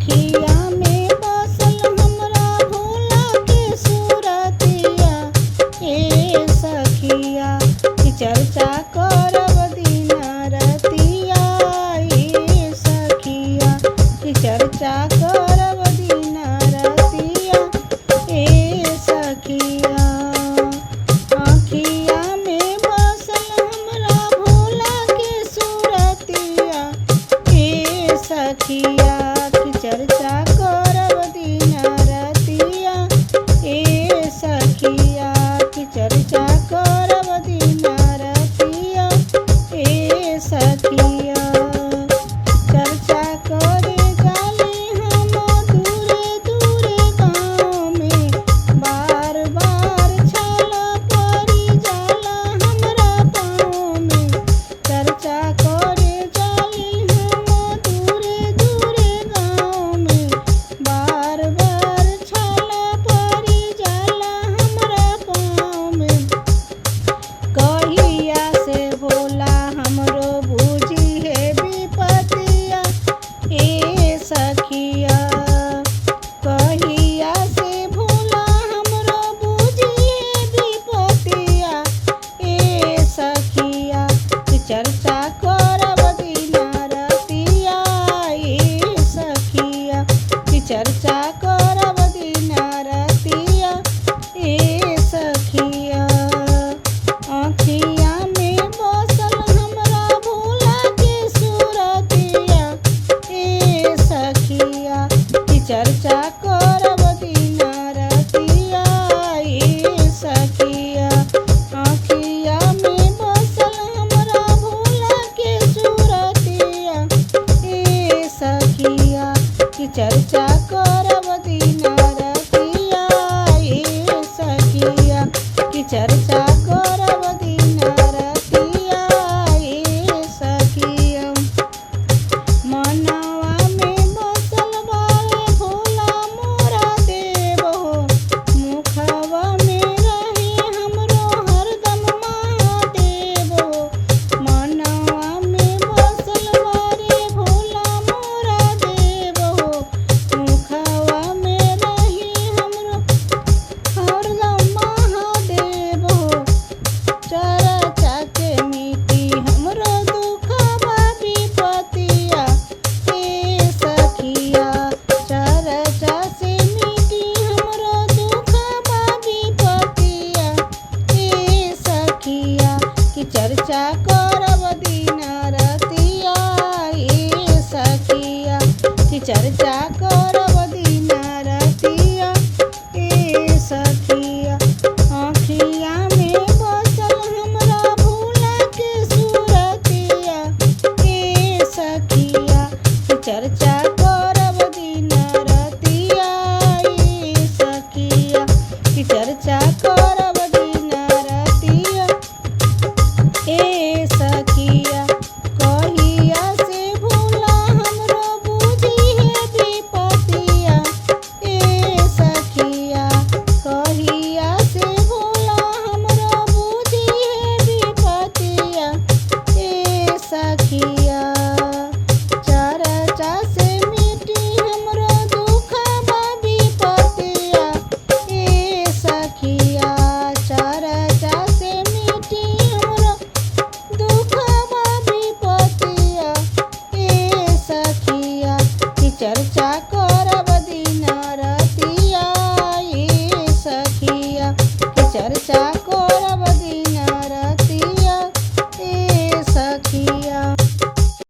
आँखिया में बसल हमरा भोला के सूरतिया ए सखिया की चर्चा करब दिन रतिया ए सखिया की चर्चा करब दिन रतिया ए सखिया। आँखिया में बसल हमरा भोला के सूरतिया ए सखिया की चर्चा करब दिन रतिया ए सखिया की चर्चा करब दिन रतिया ए सखिया। चर्चा करे जाली हम दूरे दूरे गाँव में, बार बार छाला पड़ी जाला हमरा पाँव में। चर्चा करे जाली हम दूरे दूरे गाँव में, बार बार छाला पड़ी जाला हमरा पाँव में। कहिया से भोला हमरो बूझी है विपतिया ए सखिया। कहिया से भोला हमरो बूझी है विपतिया ए सखिया की चर्चा करब दिन रतिया ए सखिया की चर्चा करब दिन रतिया ए सखिया। आँखिया में बसल हमरा भोला के सूरतिया ए सखिया की चर्चा करब दिन रतिया ए सखिया। आँखिया में बसल हमरा भोला के सूरतिया ए सखिया की चर्चा करब दिन रतिया ए सखिया की चर्चा करब दिन रतिया ए सखिया। मनवा में बसल बावे भोला मोरा देव हो, मुखवा में रहे हमरो हरदम महादेव हो। मनवा में बसल बारे भोला मोरा देव हो, मुखवा में रहे हमरो हरदम महादेव हो। चर्चा के मिटी हमरो दुखवा विपतिया ए सखिया। चर्चा से मिटी हमरो दुखवा विपतिया ए सखिया की चर्चा करब दिन रतिया ए सखिया की चर्चा करब दिन रतिया ए सखिया। आँखिया में बसल हमरा भोला के सूरतिया ए सखिया की चर्चा करब दिन रतिया ए सखिया की चर्चा करब दिन रतिया ए सखिया। कहिया से भोला हमरो बूझी है विपतिया ए सखिया। कहिया से भोला हमरो बूझी है विपतिया ए सखिया। चर्चा से मिटी हमरो दुखवा विपतिया ए सखिया। चर्चा से मिटी हमरो दुखवा विपतिया ए सखिया की चर्चा करब दिन रतिया ए सखिया की चर्चा